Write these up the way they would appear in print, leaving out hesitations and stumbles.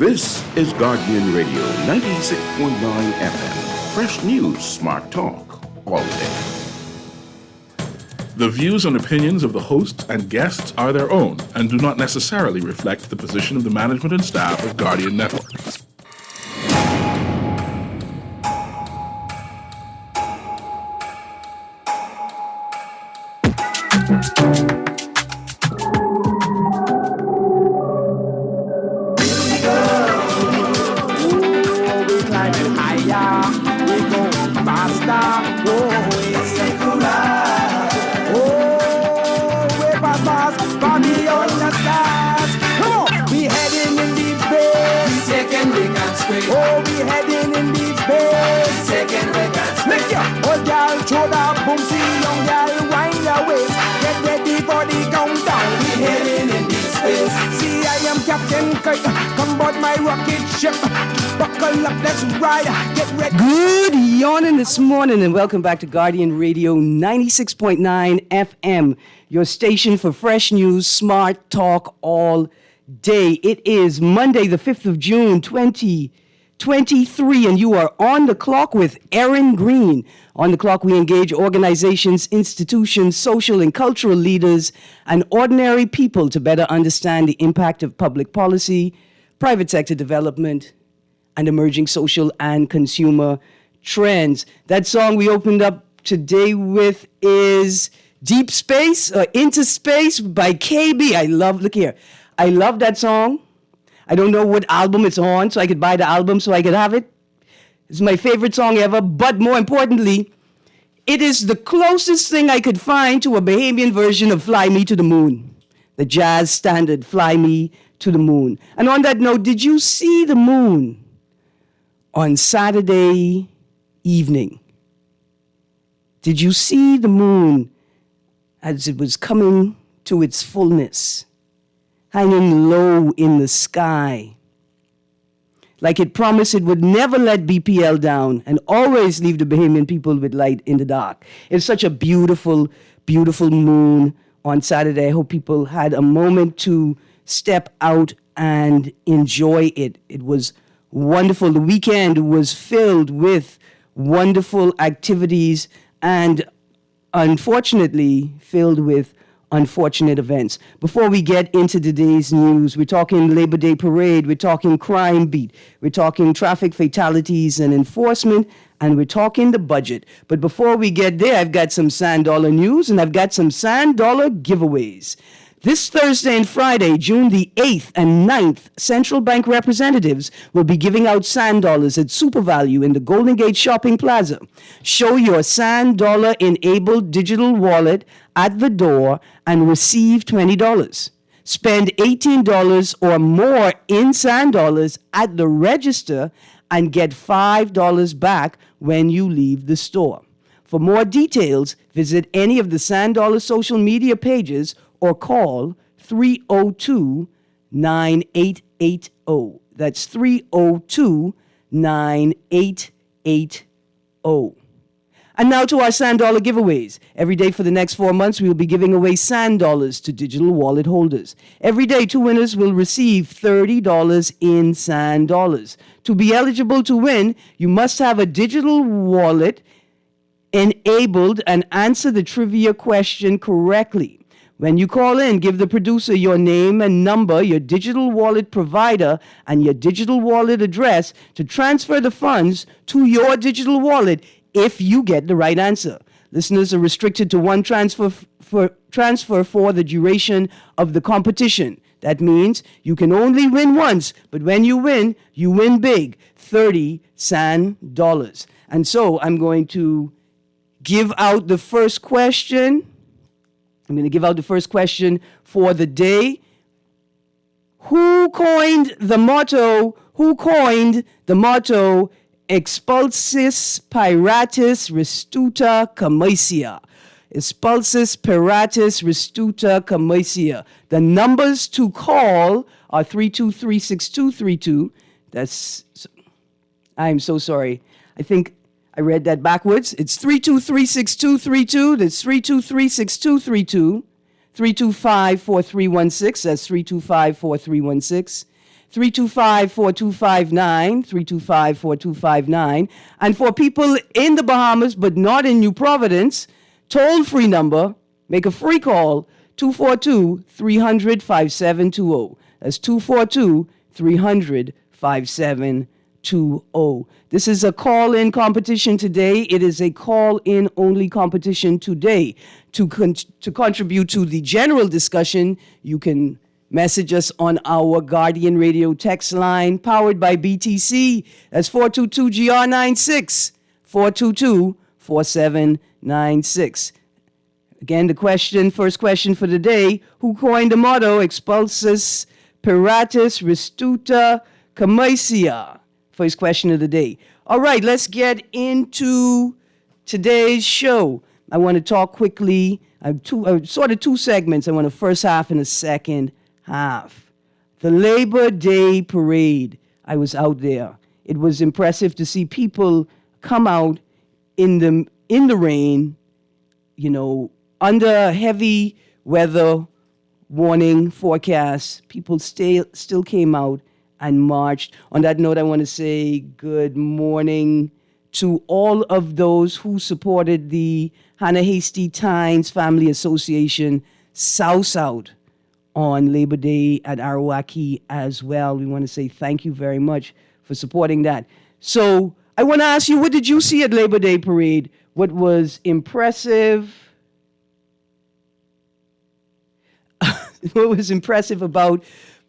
This is Guardian Radio 96.9 FM. Fresh news, smart talk, all day. The views and opinions of the hosts and guests are their own and do not necessarily reflect the position of the management and staff of Guardian Network. Good morning this morning and welcome back to Guardian Radio 96.9 FM, your station for fresh news, smart talk all day. It is Monday, the 5th of June, 2023, and you are on the clock with Erin, Greene. On the clock, we engage organizations, institutions, social and cultural leaders, and ordinary people to better understand the impact of public policy, private sector development, and emerging social and consumer trends. That song we opened up today with is Deep Space, Into Space by KB. I love that song. I don't know what album it's on, so I could buy the album so I could have it. It's my favorite song ever, but more importantly, it is the closest thing I could find to a Bahamian version of Fly Me to the Moon, the jazz standard Fly Me to the Moon. And on that note, did you see the moon on Saturday evening? Did you see the moon as it was coming to its fullness, hanging low in the sky, like it promised it would never let BPL down and always leave the Bahamian people with light in the dark? It's such a beautiful, beautiful moon on Saturday. I hope people had a moment to step out and enjoy it. It was wonderful. The weekend was filled with wonderful activities and unfortunately filled with unfortunate events. Before we get into today's news, we're talking Labor Day Parade, we're talking crime beat, we're talking traffic fatalities and enforcement, and we're talking the budget. But before we get there, I've got some Sand Dollar news and I've got some Sand Dollar giveaways. This Thursday and Friday, June the 8th and 9th, Central Bank representatives will be giving out Sand Dollars at Super Value in the Golden Gate Shopping Plaza. Show your Sand Dollar enabled digital wallet at the door and receive $20. Spend $18 or more in Sand Dollars at the register and get $5 back when you leave the store. For more details, visit any of the Sand Dollar social media pages or call 302-9880. That's 302-9880. And now to our Sand Dollar giveaways. Every day for the next 4 months, we will be giving away Sand Dollars to digital wallet holders. Every day, 2 winners will receive $30 in Sand Dollars. To be eligible to win, you must have a digital wallet enabled and answer the trivia question correctly. When you call in, give the producer your name and number, your digital wallet provider, and your digital wallet address to transfer the funds to your digital wallet if you get the right answer. Listeners are restricted to one transfer for the duration of the competition. That means you can only win once, but when you win big, 30 Sand Dollars. And so I'm going to give out the first question. I'm going to give out the first question for the day. Who coined the motto, Expulsis Piratis Restuta Commercia? Expulsis Piratis Restuta Commercia. The numbers to call are 323-6232. I'm so sorry. I think I read that backwards. It's 323-6232. That's 323-6232. 325-4316. That's 325-4316. 325-4259, 325-4259. And for people in the Bahamas but not in New Providence, toll-free number, make a free call, 242-300-5720. That's 242-300-5720. This is a call-in competition today. It is a call-in only competition today. To contribute to the general discussion, you can message us on our Guardian Radio text line, powered by BTC. That's 422-GR96, 422-4796. Again, first question for the day, who coined the motto, expulsus piratus restuta commercia? First question of the day. All right, let's get into today's show. I want to talk quickly. I have two segments. I want a first half and a second half. The Labor Day parade. I was out there. It was impressive to see people come out in the rain, under heavy weather warning forecasts. People still came out and marched. On that note, I want to say good morning to all of those who supported the Hannah Hasty Tynes Family Association South on Labor Day at Arawaki as well. We want to say thank you very much for supporting that. So I want to ask you, what did you see at Labor Day Parade? What was impressive? What was impressive about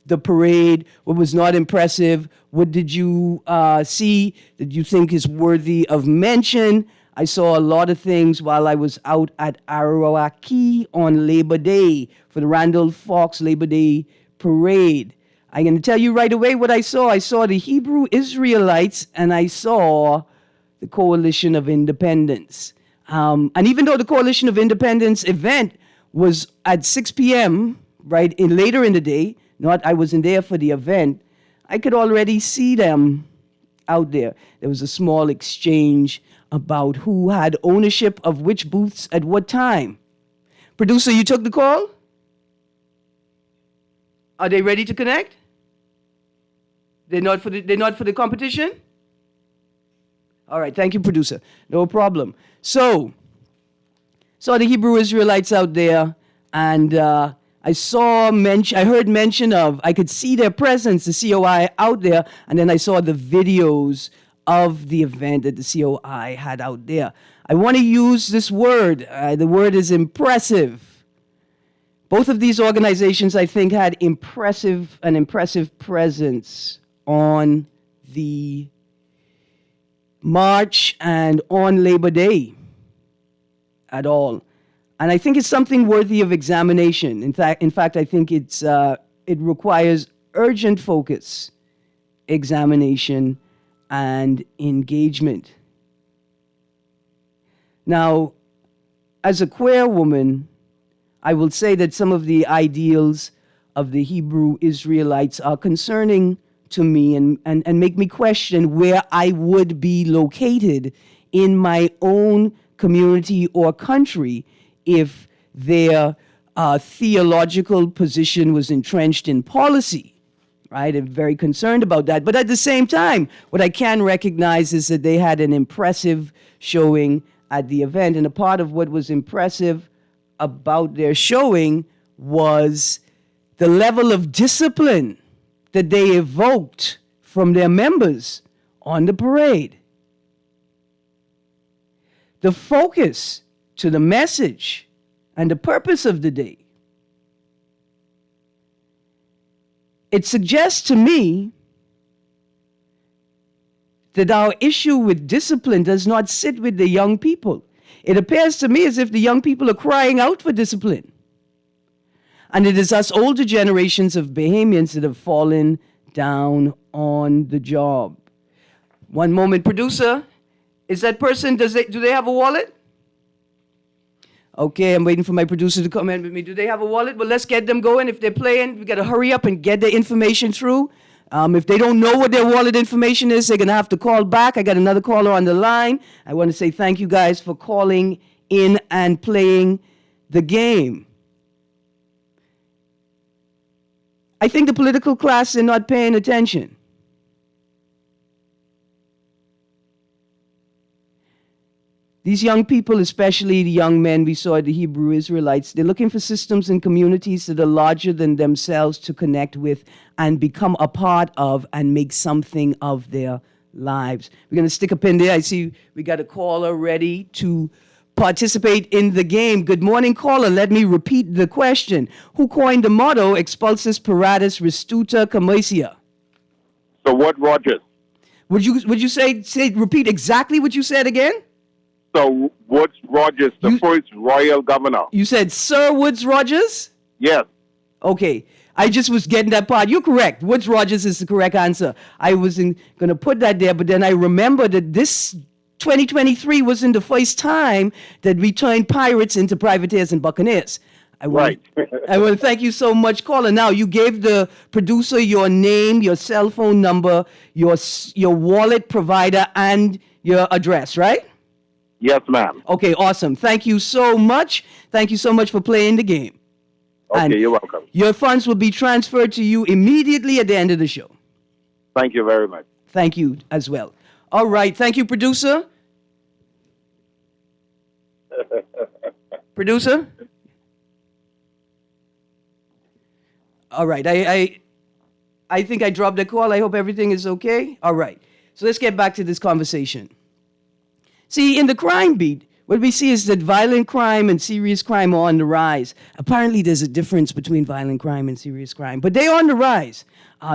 the parade? What was not impressive? What did you see that you think is worthy of mention? I saw a lot of things while I was out at Arawaki on Labor Day for the Randolph Fox Labor Day Parade. I'm going to tell you right away what I saw. I saw the Hebrew Israelites and I saw the Coalition of Independence. And even though the Coalition of Independence event was at 6 p.m., later in the day, I wasn't there for the event, I could already see them out there. There was a small exchange about who had ownership of which booths at what time. Producer, you took the call? Are they ready to connect? They're not for the competition? All right, thank you, producer. No problem. So the Hebrew Israelites out there, and I heard mention of, I could see their presence, the COI out there, and then I saw the videos of the event that the COI had out there. I want to use this word. The word is impressive. Both of these organizations, I think, had an impressive presence on the march and on Labor Day at all. And I think it's something worthy of examination. In fact, I think it requires urgent focus, examination, and engagement. Now, as a queer woman, I will say that some of the ideals of the Hebrew Israelites are concerning to me and make me question where I would be located in my own community or country if their theological position was entrenched in policy, right? I'm very concerned about that. But at the same time, what I can recognize is that they had an impressive showing at the event. And a part of what was impressive about their showing was the level of discipline that they evoked from their members on the parade. The focus to the message and the purpose of the day. It suggests to me that our issue with discipline does not sit with the young people. It appears to me as if the young people are crying out for discipline. And it is us older generations of Bahamians that have fallen down on the job. One moment, producer. Is that person, do they have a wallet? Okay, I'm waiting for my producer to come in with me. Do they have a wallet? Well, let's get them going. If they're playing, we got to hurry up and get the information through. If they don't know what their wallet information is, they're going to have to call back. I got another caller on the line. I want to say thank you guys for calling in and playing the game. I think the political class are not paying attention. These young people, especially the young men we saw, the Hebrew Israelites, they're looking for systems and communities that are larger than themselves to connect with and become a part of and make something of their lives. We're going to stick a pin there. I see we got a caller ready to participate in the game. Good morning, caller. Let me repeat the question. Who coined the motto, expulsus paratus restuta commercia? So what, Rogers? Would you say repeat exactly what you said again? So Woods Rogers, the first royal governor. You said Sir Woods Rogers? Yes. Okay. I just was getting that part. You're correct. Woods Rogers is the correct answer. I wasn't going to put that there, but then I remember that this 2023 wasn't the first time that we turned pirates into privateers and buccaneers. I want to thank you so much, caller. Now, you gave the producer your name, your cell phone number, your wallet provider, and your address, right? Yes, ma'am. Okay, awesome. Thank you so much. Thank you so much for playing the game. Okay, And you're welcome. your funds will be transferred to you immediately at the end of the show. Thank you very much. Thank you as well. All right. Thank you, producer. Producer? All right. I think I dropped the call. I hope everything is okay. All right. So let's get back to this conversation. See, in the crime beat, what we see is that violent crime and serious crime are on the rise. Apparently, there's a difference between violent crime and serious crime, but they're on the rise.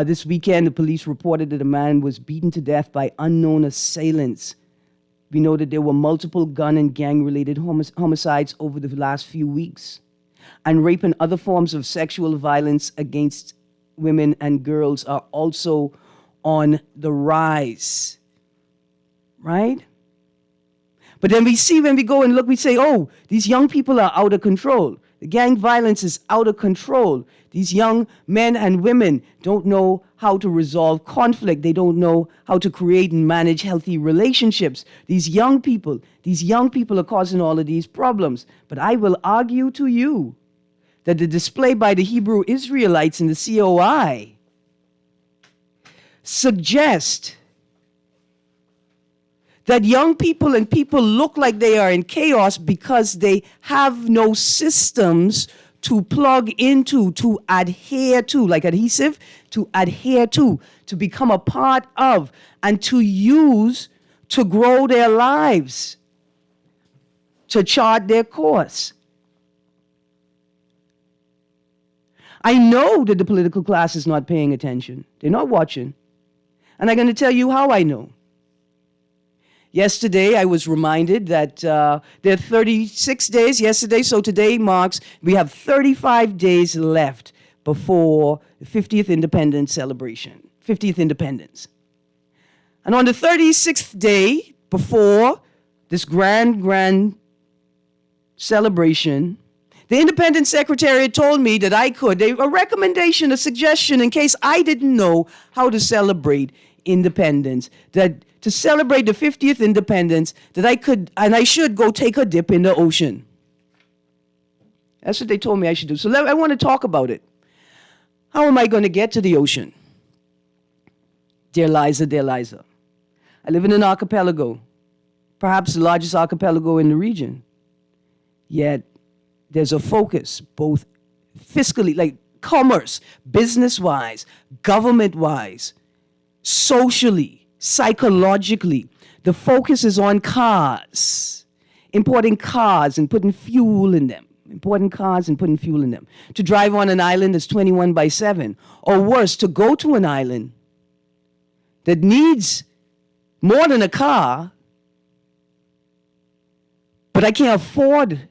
This weekend, the police reported that a man was beaten to death by unknown assailants. We know that there were multiple gun and gang-related homicides over the last few weeks. And rape and other forms of sexual violence against women and girls are also on the rise. Right? But then we see when we go and look, we say, oh, these young people are out of control. The gang violence is out of control. These young men and women don't know how to resolve conflict. They don't know how to create and manage healthy relationships. These young people are causing all of these problems. But I will argue to you that the display by the Hebrew Israelites in the COI suggest that young people and people look like they are in chaos because they have no systems to plug into, to adhere to, like adhesive, to adhere to become a part of, and to use to grow their lives, to chart their course. I know that the political class is not paying attention. They're not watching. And I'm going to tell you how I know. Yesterday, I was reminded that there are 36 days yesterday, so today we have 35 days left before the 50th independence celebration, 50th independence. And on the 36th day before this grand celebration, the Independence Secretariat told me that a recommendation, a suggestion in case I didn't know how to celebrate independence, that to celebrate the 50th independence, that I should go take a dip in the ocean. That's what they told me I should do. So I want to talk about it. How am I going to get to the ocean? Dear Liza. I live in an archipelago, perhaps the largest archipelago in the region. Yet there's a focus, both fiscally, like commerce, business-wise, government-wise, socially, psychologically. The focus is on cars, importing cars and putting fuel in them. Importing cars and putting fuel in them. To drive on an island that's 21/7. Or worse, to go to an island that needs more than a car, but I can't afford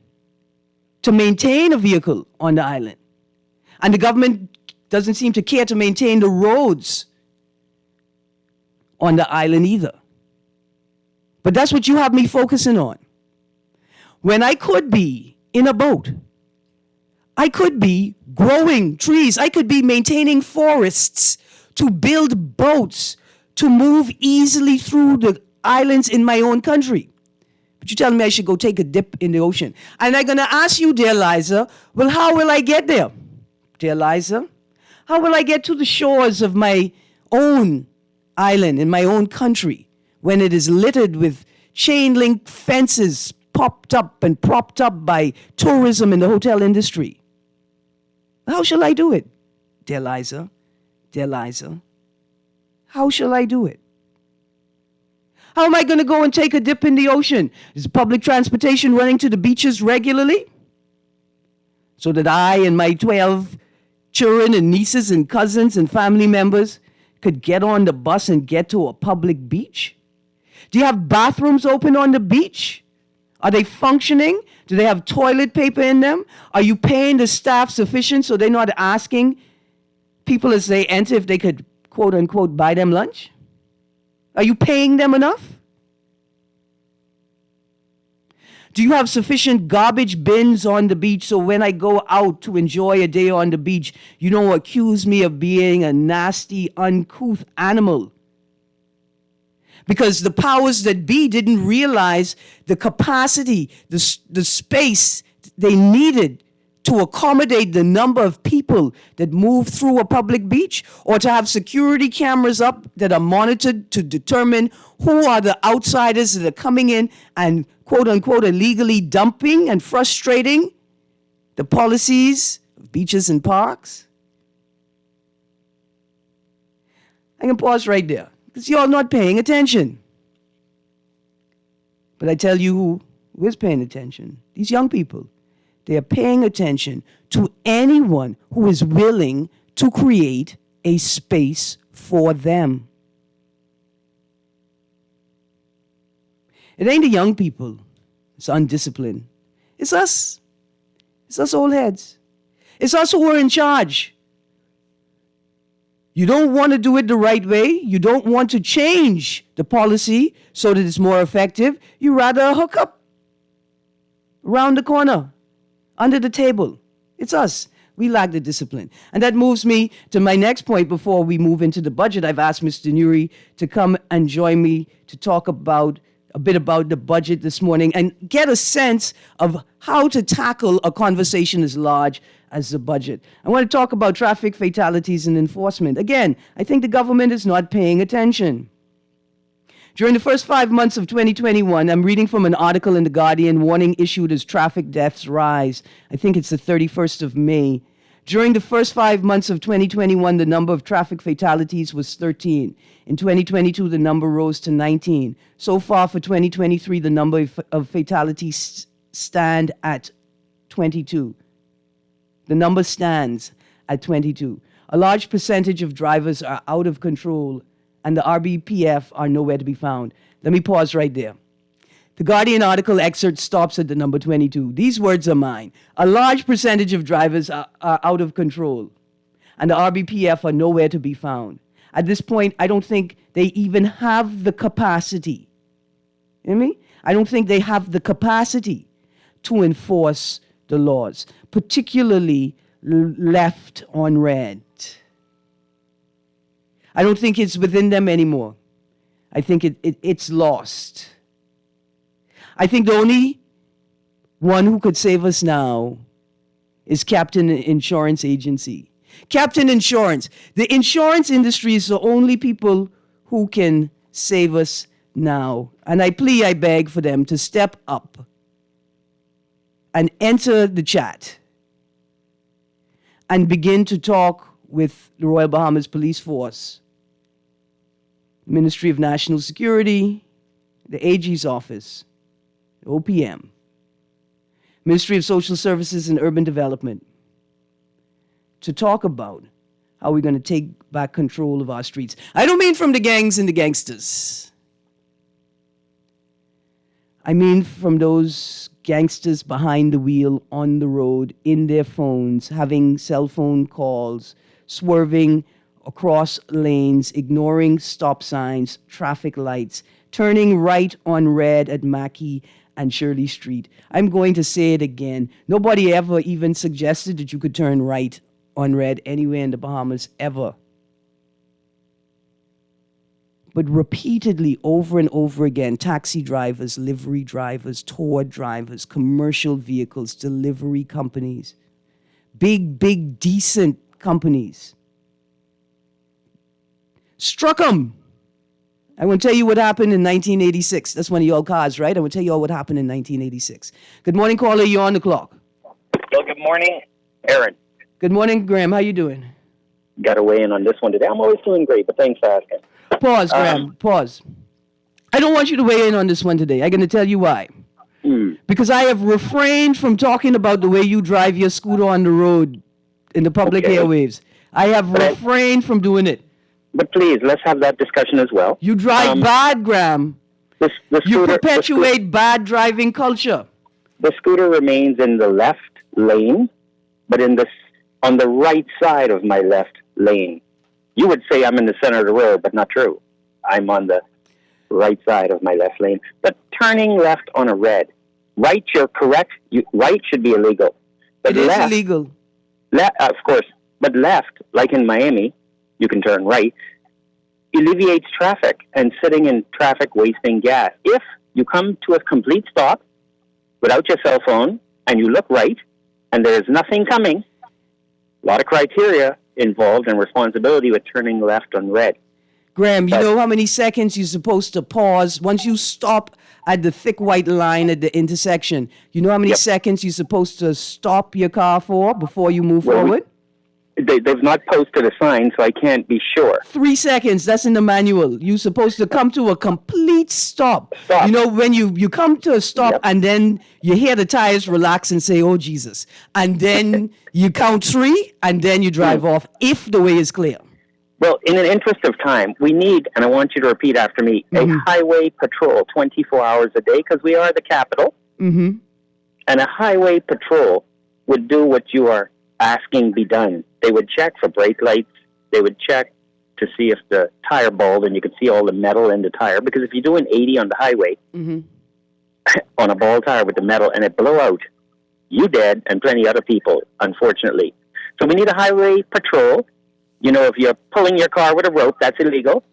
to maintain a vehicle on the island. And the government doesn't seem to care to maintain the roads on the island either. But that's what you have me focusing on. When I could be in a boat, I could be growing trees, I could be maintaining forests, to build boats, to move easily through the islands in my own country. But you're telling me I should go take a dip in the ocean. And I'm going to ask you, dear Liza, well, how will I get there? Dear Liza, How will I get to the shores of my own island in my own country when it is littered with chain link fences popped up and propped up by tourism and the hotel industry? How shall I do it? Dear Liza, how shall I do it? How am I going to go and take a dip in the ocean? Is public transportation running to the beaches regularly? So that I and my 12 children and nieces and cousins and family members could get on the bus and get to a public beach? Do you have bathrooms open on the beach? Are they functioning? Do they have toilet paper in them? Are you paying the staff sufficient so they're not asking people as they enter if they could, quote unquote, buy them lunch? Are you paying them enough? Do you have sufficient garbage bins on the beach so when I go out to enjoy a day on the beach, you don't accuse me of being a nasty, uncouth animal? Because the powers that be didn't realize the capacity, the space they needed to accommodate the number of people that move through a public beach, or to have security cameras up that are monitored to determine who are the outsiders that are coming in and quote unquote illegally dumping and frustrating the policies of beaches and parks. I can pause right there because you're not paying attention. But I tell you who is paying attention. These young people. They are paying attention to anyone who is willing to create a space for them. It ain't the young people. It's undisciplined. It's us. It's us old heads. It's us who are in charge. You don't want to do it the right way. You don't want to change the policy so that it's more effective. You rather hook up around the corner, under the table. It's us. We lack the discipline. And that moves me to my next point before we move into the budget. I've asked Mr. Nuri to come and join me to talk about a bit about the budget this morning and get a sense of how to tackle a conversation as large as the budget. I want to talk about traffic fatalities and enforcement. Again, I think the government is not paying attention. During the first 5 months of 2021, I'm reading from an article in The Guardian, warning issued as traffic deaths rise. I think it's the 31st of May. During the first 5 months of 2021, the number of traffic fatalities was 13. In 2022, the number rose to 19. So far for 2023, the number of fatalities stand at 22. The number stands at 22. A large percentage of drivers are out of control, and the RBPF are nowhere to be found. Let me pause right there. The Guardian article excerpt stops at the number 22. These words are mine. A large percentage of drivers are out of control, and the RBPF are nowhere to be found. At this point, I don't think they even have the capacity. You hear me? I don't think they have the capacity to enforce the laws, particularly left on red. I don't think it's within them anymore. I think it's lost. I think the only one who could save us now is Captain Insurance Agency. Captain Insurance. The insurance industry is the only people who can save us now. And I beg for them to step up and enter the chat and begin to talk with the Royal Bahamas Police Force, Ministry of National Security, the AG's office, the OPM, Ministry of Social Services and Urban Development, to talk about how we're going to take back control of our streets. I don't mean from the gangs and the gangsters. I mean from those gangsters behind the wheel, on the road, in their phones, having cell phone calls, swerving across lanes, ignoring stop signs, traffic lights, turning right on red at Mackey and Shirley Street. I'm going to say it again. Nobody ever even suggested that you could turn right on red anywhere in the Bahamas, ever. But repeatedly, over and over again, taxi drivers, livery drivers, tour drivers, commercial vehicles, delivery companies, big, decent companies struck him. I want to tell you what happened in 1986. That's one of your cars, right? I want to tell you all what happened in 1986. Good morning, caller. You're on the clock. Well, good morning, Erin. Good morning, Graham. How you doing? Got to weigh in on this one today. I'm always doing great, but thanks for asking. Pause, Graham. Pause. I don't want you to weigh in on this one today. I'm going to tell you why. Because I have refrained from talking about the way you drive your scooter on the road in the public airwaves. I have refrained from doing it. But please, let's have that discussion as well. You drive bad, Graham. The You scooter, perpetuate bad driving culture. the scooter remains in the left lane, but on the right side of my left lane. You would say I'm in the center of the road, but not true. I'm on the right side of my left lane. But turning left on a red, right, you're correct. Right should be illegal. But It is left, illegal. Of course, but left, like in Miami, you can turn right, alleviates traffic and sitting in traffic wasting gas. If you come to a complete stop without your cell phone and you look right and there is nothing coming, a lot of criteria involved and responsibility with turning left on red. Graham, you know how many seconds you're supposed to pause once you stop at the thick white line at the intersection? You know how many seconds you're supposed to stop your car for before you move forward? They've not posted a sign, so I can't be sure. 3 seconds. That's in the manual. You're supposed to come to a complete stop. You know, when you come to a stop and then you hear the tires relax and say, oh, Jesus. And then you count 3 and then you drive off if the way is clear. Well, in an interest of time, we need, and I want you to repeat after me, a highway patrol 24 hours a day because we are the capital. And a highway patrol would do what you are asking be done. They would check for brake lights. They would check to see if the tire balled and you could see all the metal in the tire. Because if you're doing 80 on the highway on a bald tire with the metal and it blow out, you dead and plenty other people, unfortunately. So we need a highway patrol. You know, if you're pulling your car with a rope, that's illegal,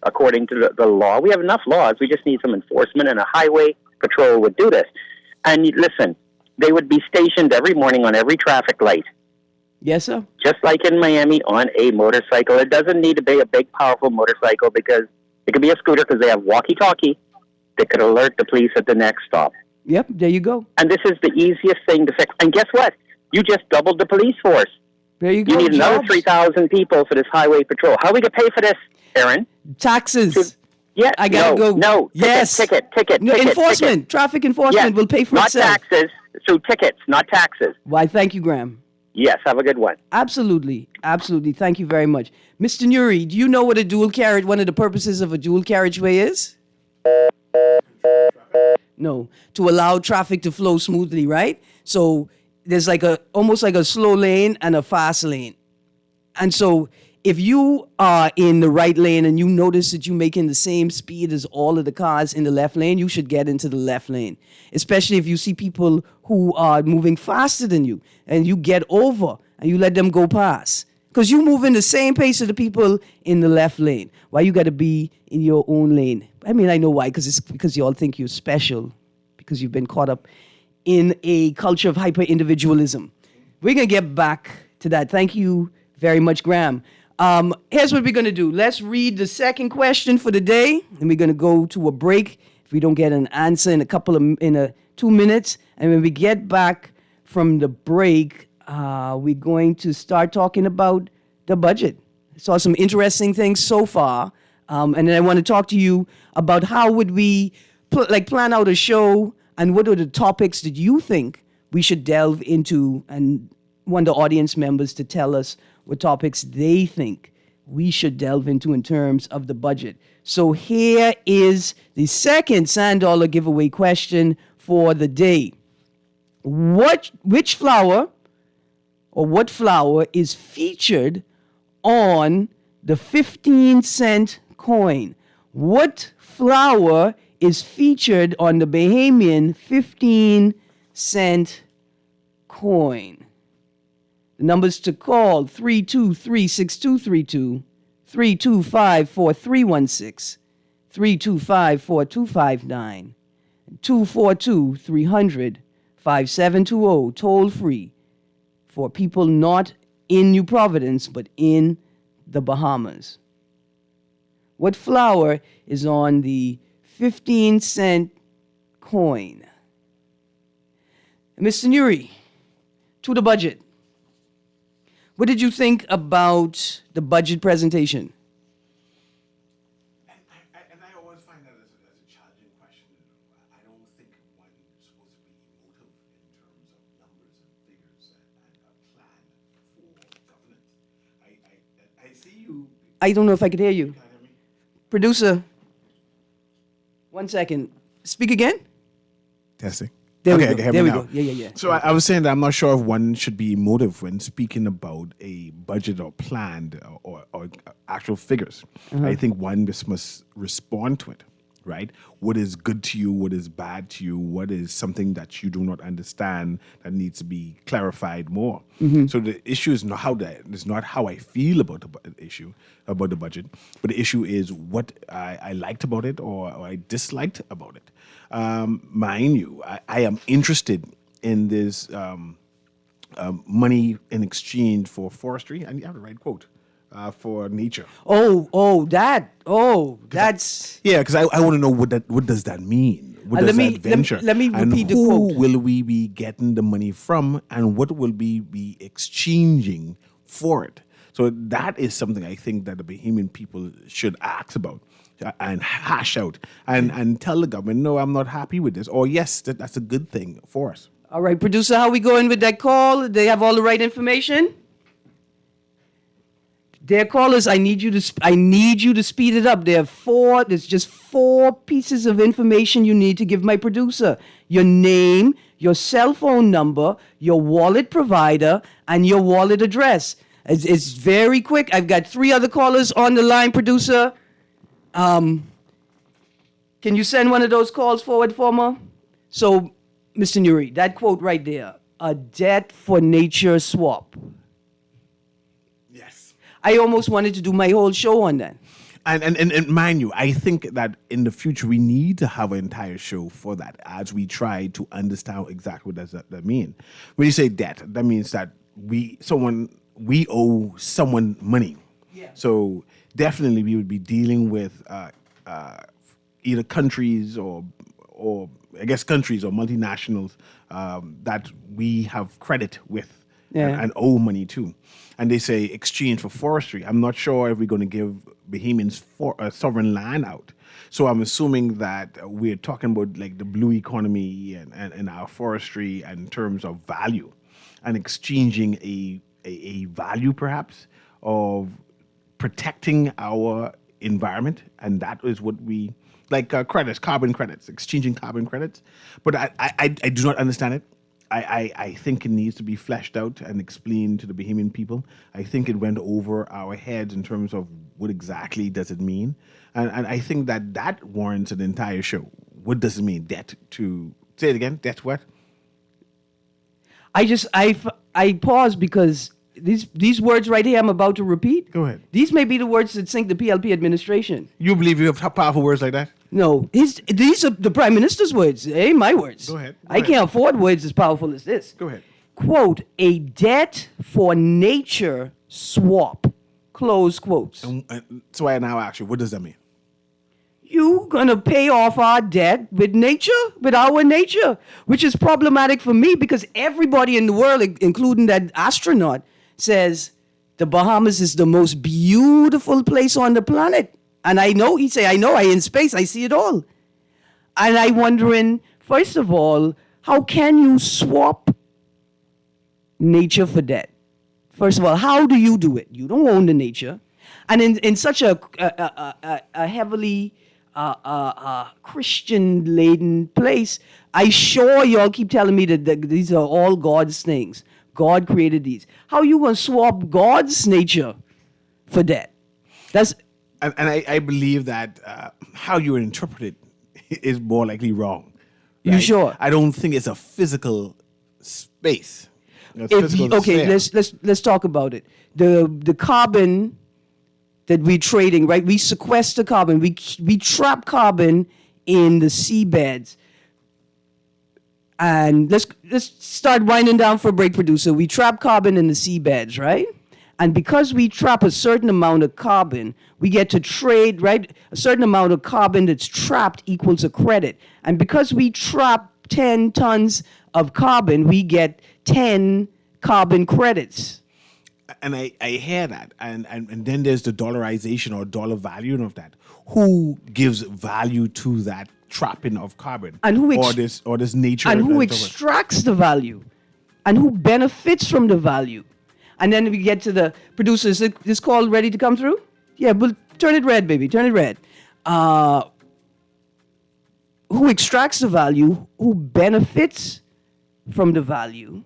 according to the law. We have enough laws. We just need some enforcement, and a highway patrol would do this. And listen, they would be stationed every morning on every traffic light. Yes, sir. Just like in Miami on a motorcycle. It doesn't need to be a big, powerful motorcycle because it could be a scooter because they have walkie-talkie that could alert the police at the next stop. Yep, there you go. And this is the easiest thing to fix. And guess what? You just doubled the police force. There you go. You need another 3,000 people for this highway patrol. How are we going to pay for this, Erin? Taxes. Yeah, I gotta go. No. Yes. Ticket. Enforcement. Traffic enforcement will pay for not itself. Not taxes. So tickets, not taxes. Why, thank you, Graham. Yes, have a good one. Absolutely. Thank you very much. Mr. Nuri, do you know what one of the purposes of a dual carriageway is? No, to allow traffic to flow smoothly, right? So there's almost like a slow lane and a fast lane. And so if you are in the right lane and you notice that you're making the same speed as all of the cars in the left lane, you should get into the left lane, especially if you see people who are moving faster than you and you get over and you let them go past. Because you move in the same pace of the people in the left lane. Why you got to be in your own lane? I mean, I know why, because you all think you're special, because you've been caught up in a culture of hyper-individualism. We're going to get back to that. Thank you very much, Graham. Here's what we're going to do. Let's read the second question for the day, and we're going to go to a break if we don't get an answer in 2 minutes. And when we get back from the break, we're going to start talking about the budget. I saw some interesting things so far, and then I want to talk to you about how would we plan out a show, and what are the topics that you think we should delve into, and want the audience members to tell us what topics they think we should delve into in terms of the budget. So here is the second $100 giveaway question for the day. What flower is featured on the 15-cent coin? What flower is featured on the Bahamian 15-cent coin? The numbers to call, 323-6232, 325-4316, 325-4259, 242-300-5720, toll free for people not in New Providence but in the Bahamas. What flower is on the 15-cent coin? Mr. Nuri, to the budget. What did you think about the budget presentation? And I always find that as a challenging question. I don't think one is supposed to be emotive in terms of numbers and figures and a plan for governance. I see you. I don't know if I could hear you. Can you hear me? Producer, 1 second. Speak again? Testing. There Okay, we I go. can hear There me we now. go. Yeah. So I was saying that I'm not sure if one should be emotive when speaking about a budget or planned or actual figures. I think one just must respond to it, right? What is good to you? What is bad to you? What is something that you do not understand that needs to be clarified more? So the issue is not how I feel about the issue, about the budget, but the issue is what I liked about it or I disliked about it. Mind you, I am interested in this money in exchange for forestry, and you have the right quote, for nature. That's. Yeah, because I want to know what does that mean? What does that venture? let me repeat and the who quote. will we be getting the money from, and what will we be exchanging for it? So that is something I think that the Bahamian people should ask about and hash out and tell the government, no, I'm not happy with this, or yes, that's a good thing for us. All right, producer, how we going with that call? They have all the right information? Dear callers, I need you to speed it up. There's just 4 pieces of information you need to give my producer. Your name, your cell phone number, your wallet provider, and your wallet address. It's very quick. I've got 3 other callers on the line, producer. Can you send one of those calls forward for me? So, Mr. Nuri, that quote right there, a debt for nature swap. Yes. I almost wanted to do my whole show on that. And mind you, I think that in the future we need to have an entire show for that as we try to understand exactly what does that mean. When you say debt, that means that we owe someone money. Yeah. So definitely we would be dealing with either countries or I guess countries or multinationals that we have credit with. Yeah. And owe money to. And they say exchange for forestry. I'm not sure if we're going to give Bahamians sovereign land out. So I'm assuming that we're talking about like the blue economy and our forestry in terms of value and exchanging a value perhaps of protecting our environment. And that is what we, like credits, carbon credits, exchanging carbon credits. But I do not understand it. I think it needs to be fleshed out and explained to the Bahamian people. I think it went over our heads in terms of what exactly does it mean. And I think that warrants an entire show. What does it mean? Debt to, say it again, debt what? I pause because these words right here I'm about to repeat. Go ahead. These may be the words that sink the PLP administration. You believe you have powerful words like that? No, these are the Prime Minister's words. They ain't my words. Go ahead. I can't afford words as powerful as this. Go ahead. Quote, a debt for nature swap. Close quotes. So I now ask you, what does that mean? You gonna pay off our debt with nature, with our nature, which is problematic for me because everybody in the world, including that astronaut, says the Bahamas is the most beautiful place on the planet. And I know, he'd say, I know, I in space, I see it all. And I'm wondering, first of all, how can you swap nature for debt? First of all, how do you do it? You don't own the nature. And in such a heavily Christian-laden place, I sure y'all keep telling me that these are all God's things. God created these. How you going to swap God's nature for debt? That's... And I believe that how you interpret it is more likely wrong. You sure? I don't think it's a physical space. Okay, let's talk about it. The carbon that we're trading, right? We sequester carbon. We trap carbon in the seabeds. And let's start winding down for a break, producer. We trap carbon in the seabeds, right? And because we trap a certain amount of carbon, we get to trade, right? A certain amount of carbon that's trapped equals a credit. And because we trap 10 tons of carbon, we get 10 carbon credits. And I hear that. And then there's the dollarization or dollar value of that. Who gives value to that trapping of carbon? And who or this nature? And who of it? extracts the value? And who benefits from the value? And then we get to the producer. Is this call ready to come through? Yeah, but turn it red, baby. Turn it red. Who extracts the value? Who benefits from the value?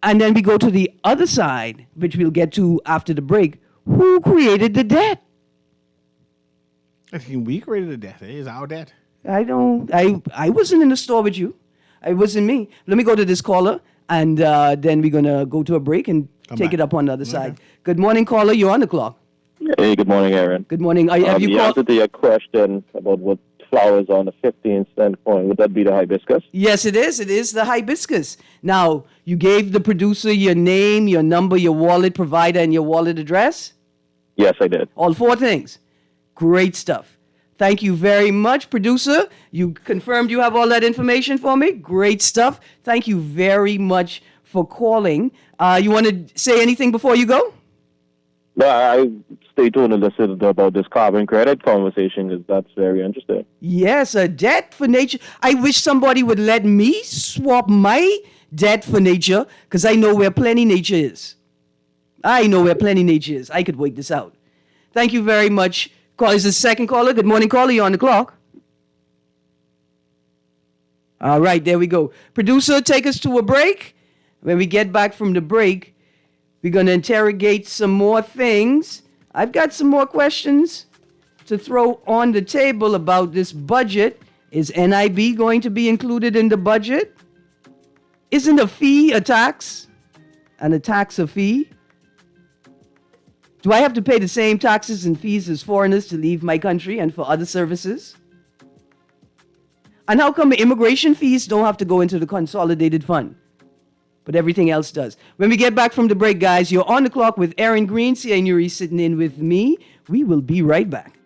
And then we go to the other side, which we'll get to after the break. Who created the debt? I think we created the debt. It's our debt. I wasn't in the store with you. It wasn't me. Let me go to this caller, and then we're going to go to a break and take it up on the other side. Good morning, caller. You're on the clock. Hey, good morning, Erin. Good morning. Have you the called? answer to your question about what flowers on a 15-cent coin, would that be the hibiscus? Yes, it is. It is the hibiscus. Now, you gave the producer your name, your number, your wallet provider, and your wallet address? Yes, I did. All 4 things. Great stuff. Thank you very much, producer. You confirmed you have all that information for me. Great stuff. Thank you very much for calling. You want to say anything before you go? No, I stay tuned and listen about this carbon credit conversation because that's very interesting. Yes, a debt for nature. I wish somebody would let me swap my debt for nature because I know where plenty nature is. I know where plenty nature is. I could wait this out. Thank you very much. Call is the second caller. Good morning, caller. You're on the clock. All right, there we go. Producer, take us to a break. When we get back from the break, we're going to interrogate some more things. I've got some more questions to throw on the table about this budget. Is NIB going to be included in the budget? Isn't a fee a tax? And a tax a fee? Do I have to pay the same taxes and fees as foreigners to leave my country and for other services? And how come immigration fees don't have to go into the consolidated fund? But everything else does. When we get back from the break, guys, you're on the clock with Erin Greene, Nuri sitting in with me. We will be right back.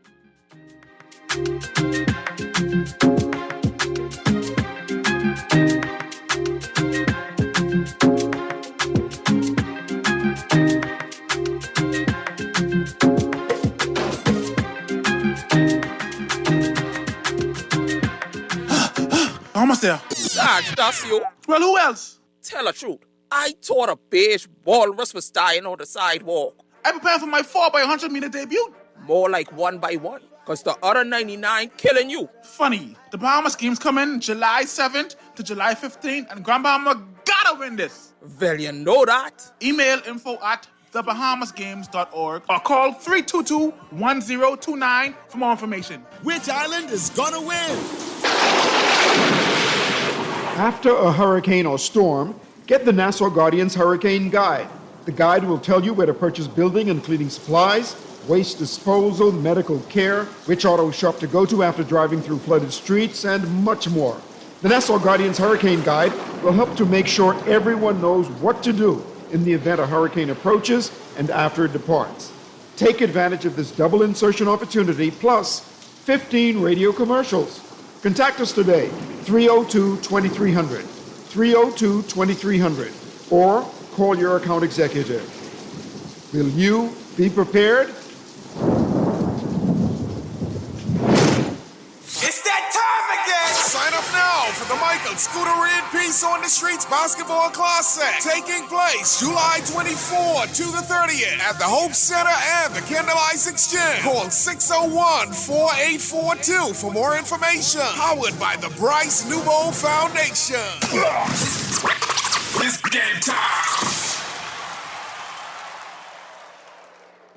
Almost there. Sarge, that's you. Well, who else? Tell the truth. I thought a beige walrus was dying on the sidewalk. I'm preparing for my 4x100-meter debut. More like 1 by 1. Because the other 99 killing you. Funny, the Bahamas games come in July 7th to July 15th, and Grand Bahama gotta win this. Well, you know that. Email info@thebahamasgames.org or call 322-1029 for more information. Which island is gonna win? After a hurricane or storm, get the Nassau Guardian's Hurricane Guide. The guide will tell you where to purchase building and cleaning supplies, waste disposal, medical care, which auto shop to go to after driving through flooded streets, and much more. The Nassau Guardian's Hurricane Guide will help to make sure everyone knows what to do in the event a hurricane approaches and after it departs. Take advantage of this double insertion opportunity plus 15 radio commercials. Contact us today, 302-2300, 302-2300, or call your account executive. Will you be prepared? It's that time again! Sign up now for the Michael Scooter in Peace on the Streets Basketball Classic, taking place July 24 to the 30th at the Hope Center and the Candlelight Exchange. Call 601-4842 for more information. Powered by the Bryce Newbold Foundation. It's game time!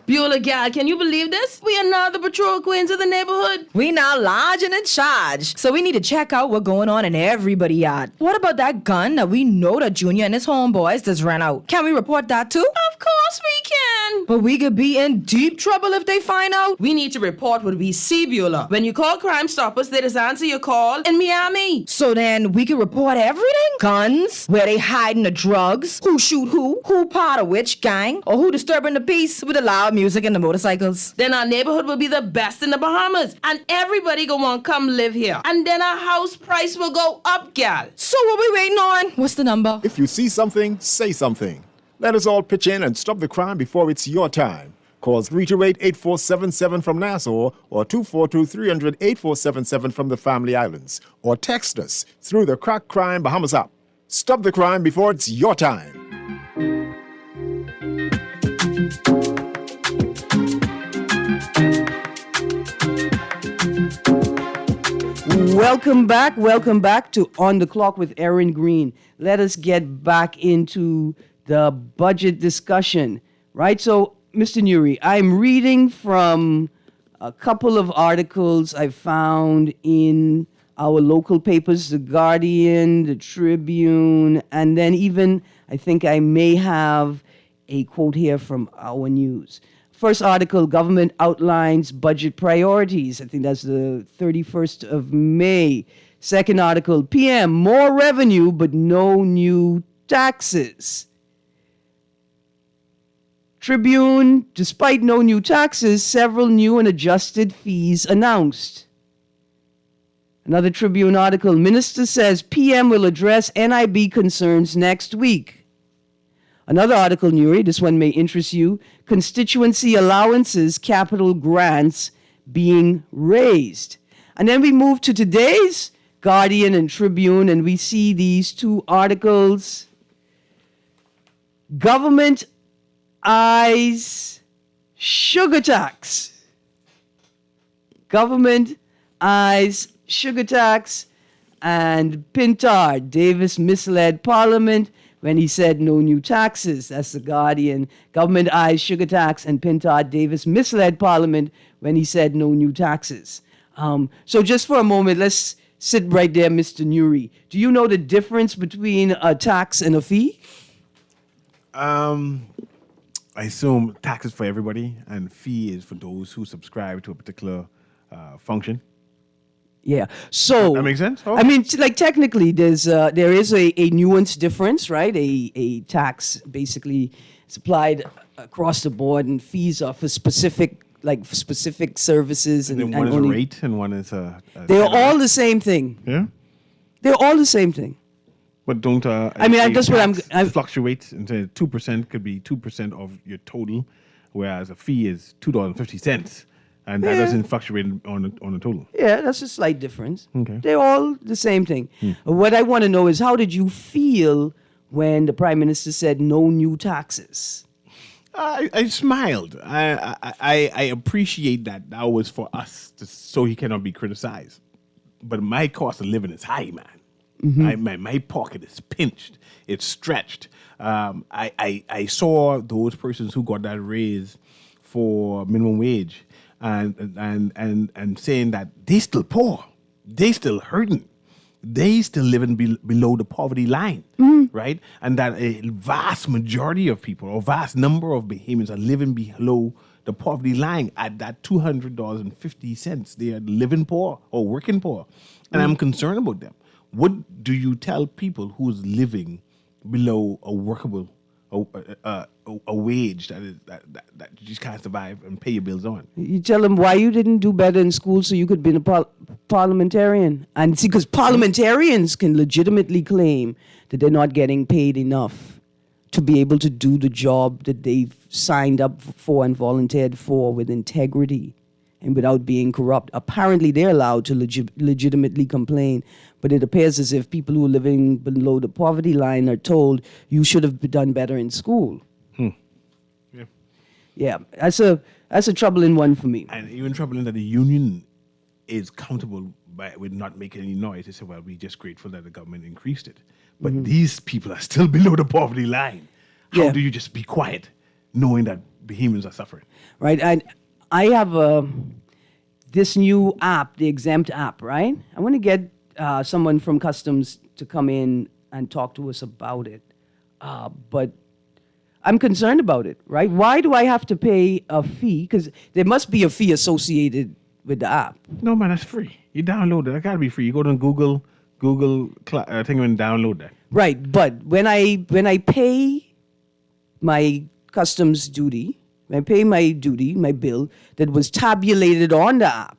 Beulah gal, can you believe this? We are now the patrol queens of the neighborhood. We now large and in charge. So we need to check out what's going on in everybody's yard. What about that gun that we know that Junior and his homeboys just ran out? Can we report that too? Of course we can. But we could be in deep trouble if they find out. We need to report what we see, Beulah. When you call Crime Stoppers, they just answer your call in Miami. So then we can report everything? Guns, where they hiding the drugs, who shoot who part of which gang, or who disturbing the peace with the loud music and the motorcycles. Then our neighborhood will be the best in the Bahamas, and everybody gonna want to come live here. And then our house price will go up, gal. So what we waiting on? What's the number? If you see something, say something. Let us all pitch in and stop the crime before it's your time. Call 328-8477 from Nassau or 242-300-8477 from the Family Islands. Or text us through the Crack Crime Bahamas app. Stop the crime before it's your time. Welcome back to On the Clock with Erin Greene. Let us get back into the budget discussion, right? So, Mr. Nuri, I'm reading from a couple of articles I found in our local papers, The Guardian, The Tribune, and then even I think I may have a quote here from Our News. First article, government outlines budget priorities. I think that's the 31st of May. Second article, PM, more revenue but no new taxes. Tribune, despite no new taxes, several new and adjusted fees announced. Another Tribune article, Minister says PM will address NIB concerns next week. Another article, Nuri, this one may interest you, constituency allowances, capital grants being raised. And then we move to today's Guardian and Tribune, and we see these two articles. Government eyes sugar tax. Government eyes sugar tax. And Pintard, Davis misled Parliament when he said no new taxes. That's the Guardian. Government eyes sugar tax, and Pintard Davis misled Parliament when he said no new taxes. So just for a moment, let's sit right there, Mr. Nuri. Do you know the difference between a tax and a fee? I assume tax is for everybody, and fee is for those who subscribe to a particular function. Yeah. So that makes sense. Oh. I mean, like technically, there is a nuance difference, right? A tax basically is applied across the board, and fees are for specific services. And then one is a rate, and one is a they're all the same thing. Yeah. They're all the same thing. But don't I mean, that's what I'm fluctuate. And 2% could be 2% of your total, whereas a fee is $2.50. And that doesn't fluctuate on the total. Yeah, that's a slight difference. Okay. They're all the same thing. What I want to know is, how did you feel when the Prime Minister said no new taxes? I smiled. I appreciate that was for us, so he cannot be criticized. But my cost of living is high, man. Mm-hmm. My pocket is pinched. It's stretched. I saw those persons who got that raise for minimum wage, and saying that they still poor, they still hurting, they still living below the poverty line, right? And that a vast majority of people, or vast number of Bahamians, are living below the poverty line at that $200.50. They are living poor or working poor, and I'm concerned about them. What do you tell people who's living below a workable a wage that you just can't survive and pay your bills on? You tell them why you didn't do better in school so you could be a parliamentarian. And see, because parliamentarians can legitimately claim that they're not getting paid enough to be able to do the job that they've signed up for and volunteered for with integrity and without being corrupt. Apparently, they're allowed to legitimately complain, but it appears as if people who are living below the poverty line are told you should have done better in school. Yeah, that's a troubling one for me. And even troubling that the union is comfortable with not making any noise. They say, well, we're just grateful that the government increased it. But these people are still below the poverty line. How do you just be quiet? knowing that Bahamians are suffering. Right. And I have this new app, the Exempt app, right? I want to get someone from Customs to come in and talk to us about it. But I'm concerned about it, right? Why do I have to pay a fee? Because there must be a fee associated with the app. No, man, that's free. You download it. That got to be free. You go to Google thing and download that. Right, but when I pay my customs duty, when I pay my bill that was tabulated on the app,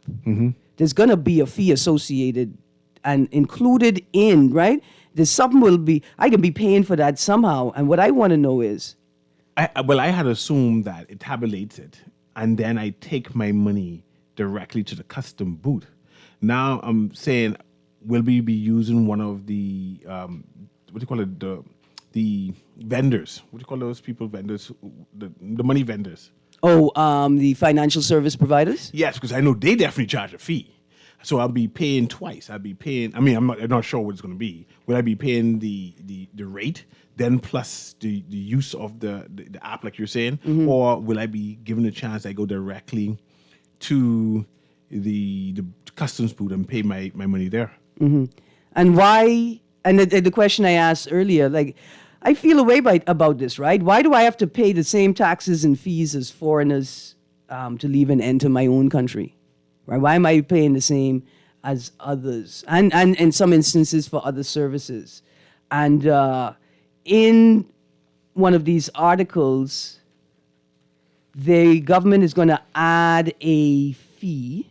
there's going to be a fee associated and included in, right? There's something I can be paying for that somehow. And what I want to know is, I had assumed that it tabulates it, and then I take my money directly to the custom booth. Now I'm saying, will we be using one of the what do you call it? The vendors. What do you call those people? Vendors, the money vendors. Oh, the financial service providers? Yes, because I know they definitely charge a fee. So I'll be paying twice. I'll be paying. I mean, I'm not sure what it's going to be. Will I be paying the rate, then plus the use of the app, like you're saying, or will I be given a chance? I go directly to the customs booth and pay my money there. And why? And the question I asked earlier, like, I feel a way about this, right? Why do I have to pay the same taxes and fees as foreigners to leave and enter my own country? Right? Why am I paying the same as others? And in some instances for other services. And in one of these articles, the government is going to add a fee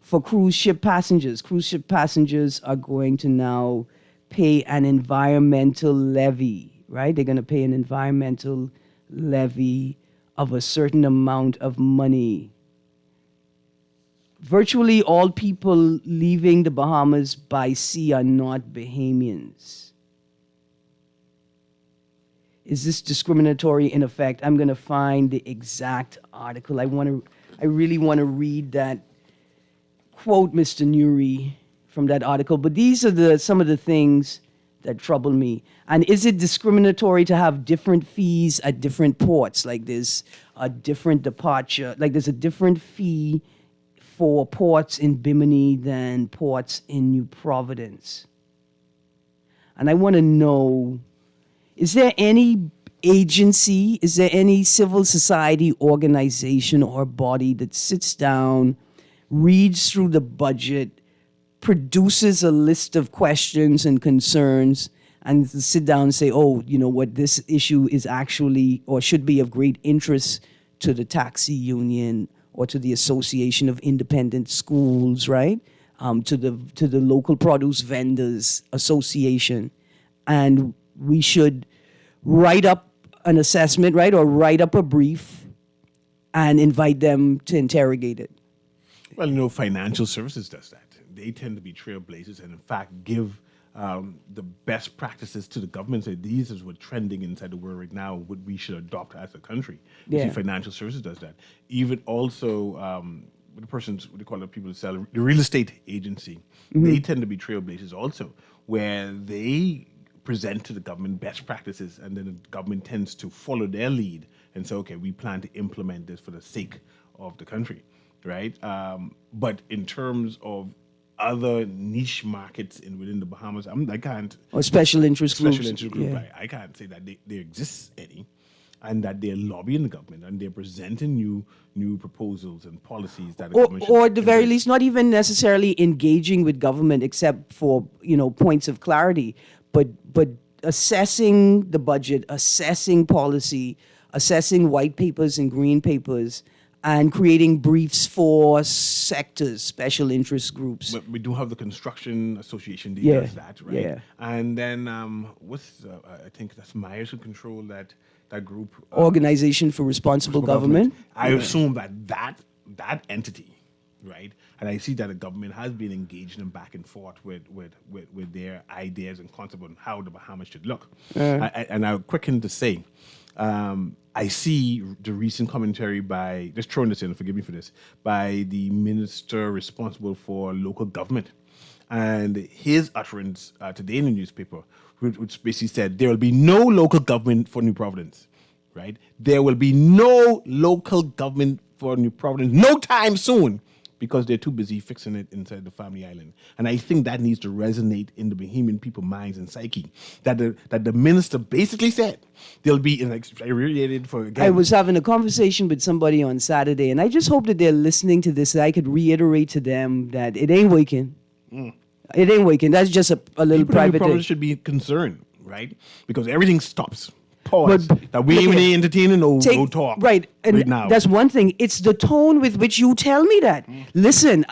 for cruise ship passengers. Cruise ship passengers are going to now pay an environmental levy, right? They're going to pay an environmental levy of a certain amount of money. Virtually all people leaving the Bahamas by sea are not Bahamians. Is this discriminatory in effect? I'm going to find the exact article. I really want to read that quote, Mr. Nuri, from that article. But these are some of the things that trouble me. And is it discriminatory to have different fees at different ports? Like there's a different departure, like there's a different fee for ports in Bimini than ports in New Providence. And I want to know, is there any agency, is there any civil society organization or body that sits down, reads through the budget, produces a list of questions and concerns, and sit down and say, oh, you know what, this issue is actually or should be of great interest to the taxi union or to the Association of Independent Schools, right? To the local produce vendors association. And we should write up an assessment, right? Or write up a brief and invite them to interrogate it. Well, you know, financial services does that. They tend to be trailblazers and, in fact, give the best practices to the government. Say, these is what's trending inside the world right now, what we should adopt as a country. You see, financial services does that. Even also, the persons, what do you call it, people that sell, the real estate agency, they tend to be trailblazers also, where they present to the government best practices, and then the government tends to follow their lead and say, okay, we plan to implement this for the sake of the country, right? But in terms of other niche markets within the Bahamas, I can't. Or special interest groups. Special interest group, right? I can't say that there exists any, and that they're lobbying the government and they're presenting new proposals and policies that the government should or at the very least, not even necessarily engaging with government, except for points of clarity, but assessing the budget, assessing policy, assessing white papers and green papers, and creating briefs for sectors, special interest groups. But we do have the Construction Association that does that, right? Yeah. And then I think that's Myers who control that group. Organization for Responsible Government. I assume that entity, right? And I see that the government has been engaging them back and forth with their ideas and concepts on how the Bahamas should look. And I'll quicken to say, I see the recent commentary by, just throwing this in, forgive me for this, by the minister responsible for local government. And his utterance today in the newspaper, which basically said there will be no local government for New Providence. right? There will be no local government for New Providence no time soon because they're too busy fixing it inside the family island. And I think that needs to resonate in the Bahamian people's minds and psyche. That the minister basically said there'll be, and I reiterated for again. I was having a conversation with somebody on Saturday, and I just hope that they're listening to this, that I could reiterate to them that it ain't waking. It ain't waking. That's just a little People private thing. should be concerned, right? Because everything stops. Pause. That we ain't entertaining no talk. Right. And right now. that's one thing. It's the tone with which you tell me that. Listen,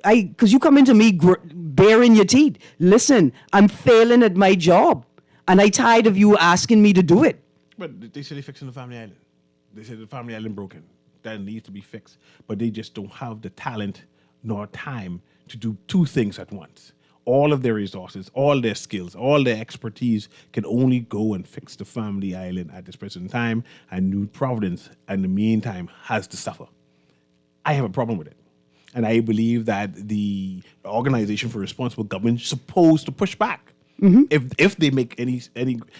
because you come into me baring your teeth. Listen, I'm failing at my job. And I tired of you asking me to do it. But they say they're fixing the family island. They say the family island broken. That needs to be fixed. But they just don't have the talent nor time to do two things at once. All of their resources, all their skills, all their expertise can only go and fix the family island at this present time, and New Providence, in the meantime, has to suffer. I have a problem with it. And I believe that the Organization for Responsible Government is supposed to push back. If they make any,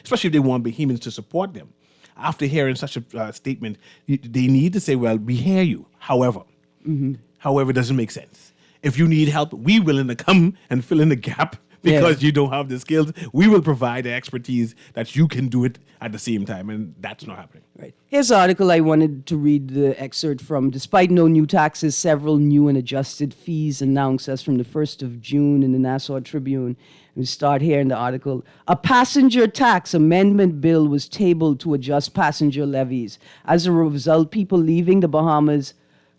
especially if they want Bahamians to support them. After hearing such a statement, they need to say, well, we hear you. However, it doesn't make sense. If you need help, we're willing to come and fill in the gap because you don't have the skills. We will provide the expertise that you can do it at the same time, and that's not happening. Right. Here's an article I wanted to read the excerpt from. Despite no new taxes, several new and adjusted fees announced as from the 1st of June in the Nassau Tribune. We start here in the article. A passenger tax amendment bill was tabled to adjust passenger levies. As a result, people leaving the Bahamas,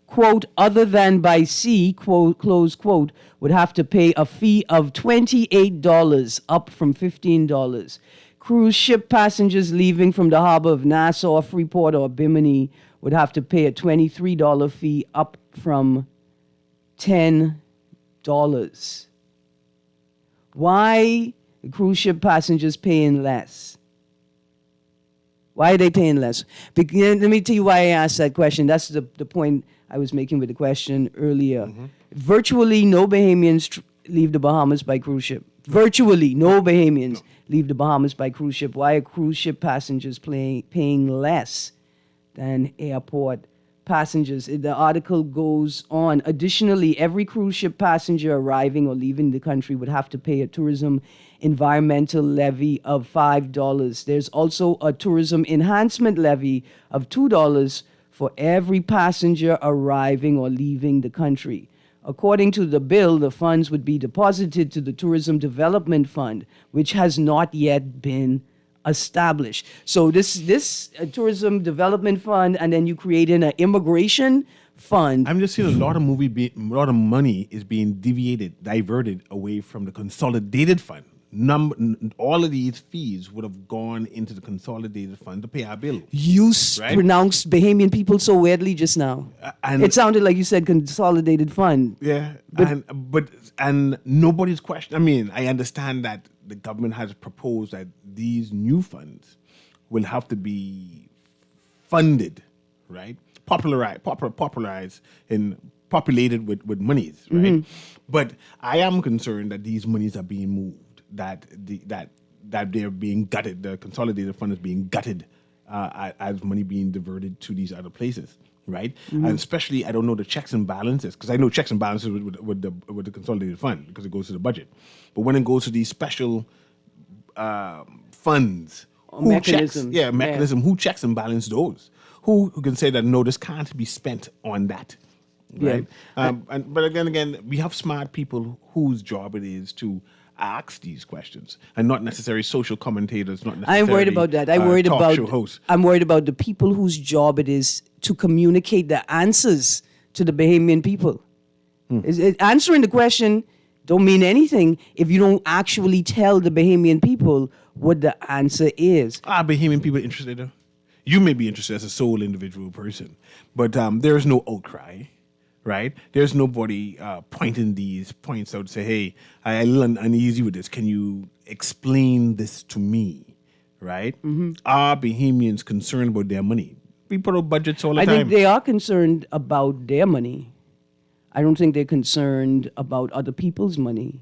quote, other than by sea, quote, close quote, would have to pay a fee of $28, up from $15. Cruise ship passengers leaving from the harbor of Nassau, Freeport, or Bimini would have to pay a $23 fee, up from $10. Why are cruise ship passengers paying less? Why are they paying less? Let me tell you why I asked that question. That's the point I was making with the question earlier. Virtually no Bahamians leave the Bahamas by cruise ship. Virtually no Bahamians leave the Bahamas by cruise ship. Why are cruise ship passengers paying less than airport passengers? The article goes on. Additionally, every cruise ship passenger arriving or leaving the country would have to pay a tourism environmental levy of $5. There's also a tourism enhancement levy of $2 for every passenger arriving or leaving the country. According to the bill, the funds would be deposited to the Tourism Development Fund, which has not yet been established. So this Tourism Development Fund, and then you create an immigration fund. I'm just seeing a lot of money is being diverted away from the Consolidated Fund. All of these fees would have gone into the Consolidated Fund to pay our bill. You pronounced Bahamian people so weirdly just now. And it sounded like you said Consolidated Fund. Yeah, but nobody's question. I mean, I understand that the government has proposed that these new funds will have to be funded, right? Popularized and populated with monies, right? But I am concerned that these monies are being moved. That they're being gutted. The Consolidated Fund is being gutted as money being diverted to these other places, right? And especially, I don't know the checks and balances, because I know checks and balances with the Consolidated Fund because it goes to the budget. But when it goes to these special funds, mechanism, who checks and balances those? Who can say that no, this can't be spent on that? Right. But again, we have smart people whose job it is to ask these questions, and not necessarily social commentators. Not necessarily. I'm worried about that. I'm worried about the people whose job it is to communicate the answers to the Bahamian people. Answering the question don't mean anything if you don't actually tell the Bahamian people what the answer is. Are Bahamian people interested? You may be interested as a sole individual person, but there is no outcry. Right? There's nobody pointing these points out to say, hey, I'm a little uneasy with this. Can you explain this to me? Right? Are Bahamians concerned about their money? We put out budgets all the time. I think they are concerned about their money. I don't think they're concerned about other people's money.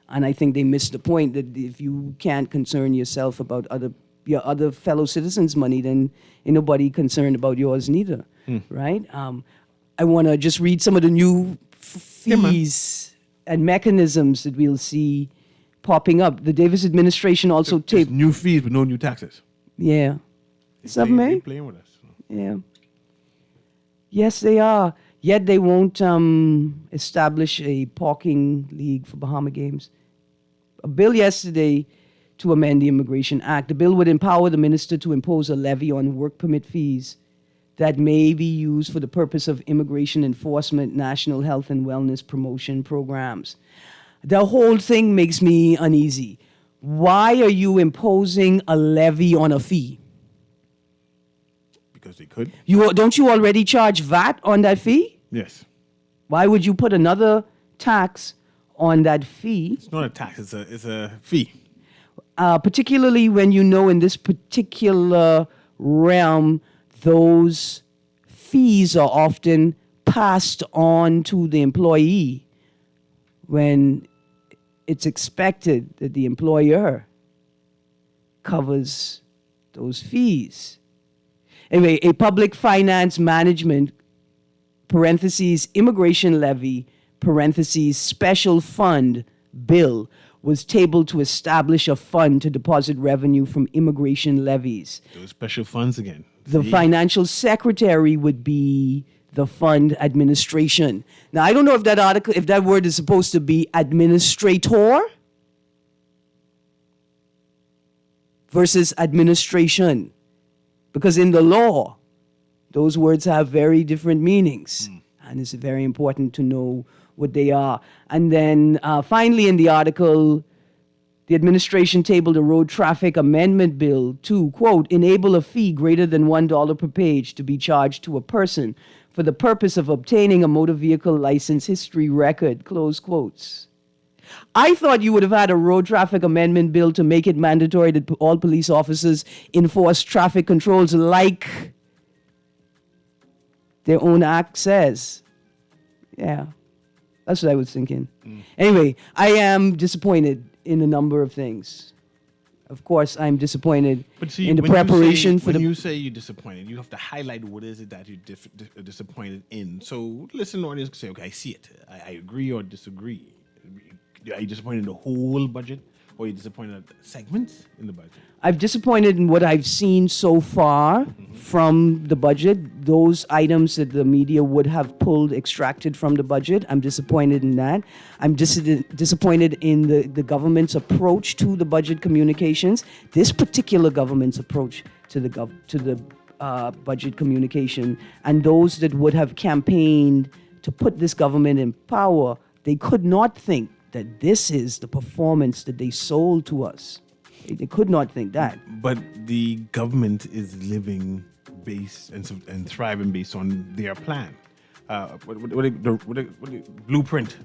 And I think they missed the point that if you can't concern yourself about other your other fellow citizens' money, then ain't nobody concerned about yours neither, right? I want to just read some of the new fees and mechanisms that we'll see popping up. The Davis administration also taped new fees but no new taxes. Yeah. They're playing with us. Yeah. Yes, they are. Yet they won't establish a parking league for Bahama Games. A bill yesterday to amend the Immigration Act. The bill would empower the minister to impose a levy on work permit fees that may be used for the purpose of immigration enforcement, national health and wellness promotion programs. The whole thing makes me uneasy. Why are you imposing a levy on a fee? Because they could. Don't you already charge VAT on that fee? Yes. Why would you put another tax on that fee? It's not a tax, it's a fee. Particularly when you know in this particular realm, those fees are often passed on to the employee when it's expected that the employer covers those fees. Anyway, a public finance management, parentheses, immigration levy, parentheses, special fund bill was tabled to establish a fund to deposit revenue from immigration levies. Those special funds again. The financial secretary would be the fund administration. Now, I don't know if that word is supposed to be administrator versus administration. Because in the law, those words have very different meanings. And it's very important to know what they are. And then finally in the article, the administration tabled a road traffic amendment bill to, quote, enable a fee greater than $1 per page to be charged to a person for the purpose of obtaining a motor vehicle license history record, close quotes. I thought you would have had a road traffic amendment bill to make it mandatory that all police officers enforce traffic controls like their own act says. Yeah, that's what I was thinking. Anyway, I am disappointed in a number of things. Of course, I'm disappointed in the preparation for the... When you say you're disappointed, you have to highlight what is it that you're disappointed in. So listen, audience can say, okay, I see it. I agree or disagree. Are you disappointed in the whole budget, or are you disappointed at segments in the budget? I'm disappointed in what I've seen so far from the budget. Those items that the media would have extracted from the budget, I'm disappointed in that. I'm disappointed in the government's approach to the budget communications. This particular government's approach to the budget communication, and those that would have campaigned to put this government in power, they could not think that this is the performance that they sold to us. They could not think that. But the government is living based and thriving based on their plan. Blueprint.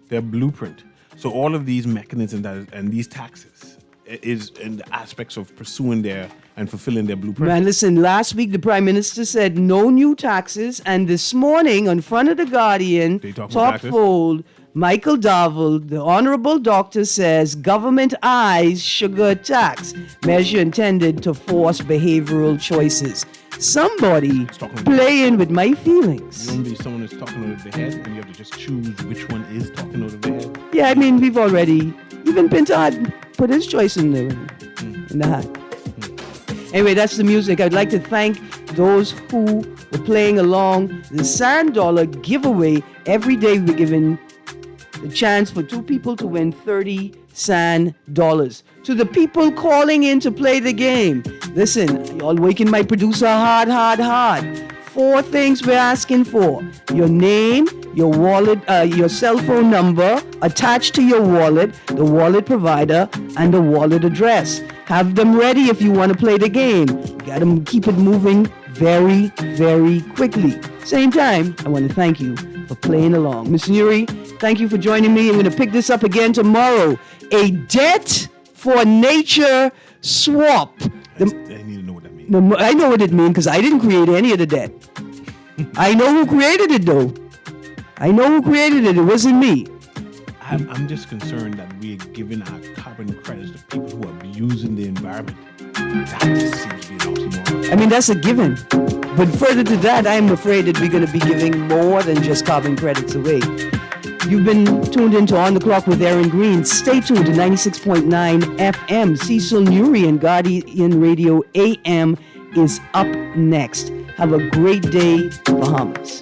Their blueprint. So all of these mechanisms and these taxes is in the aspects of pursuing and fulfilling their blueprint. Man, listen, last week the Prime Minister said no new taxes, and this morning in front of the Guardian, top fold, Michael Darville, the honorable doctor, says government eyes sugar tax, measure intended to force behavioral choices. Somebody playing with my feelings. You want to be someone that's talking over their head, and you have to just choose which one is talking over their head? Yeah, I mean, we've already, even Pinto had put his choice in the hat. Anyway, that's the music. I'd like to thank those who were playing along the Sand Dollar giveaway. Every day we're giving the chance for 2 people to win 30 Sand Dollars. To the people calling in to play the game, listen, y'all waking my producer hard. 4 things we're asking for: your name, your wallet, your cell phone number attached to your wallet, the wallet provider, and the wallet address. Have them ready if you want to play the game. You got to keep it moving very, very quickly. Same time, I want to thank you for playing along. Ms. Nuri, thank you for joining me. I'm going to pick this up again tomorrow. A debt for nature swap. I need to know what that means. No, I know what it means because I didn't create any of the debt. I know who created it, though. I know who created it. It wasn't me. I'm just concerned that we're giving our carbon credits to people who are abusing the environment. That just seems to be an oxymoron. I mean, that's a given. But further to that, I'm afraid that we're going to be giving more than just carbon credits away. You've been tuned into On the Clock with Erin Greene. Stay tuned to 96.9 FM. Cecil Nuri and Guardian Radio AM is up next. Have a great day, Bahamas.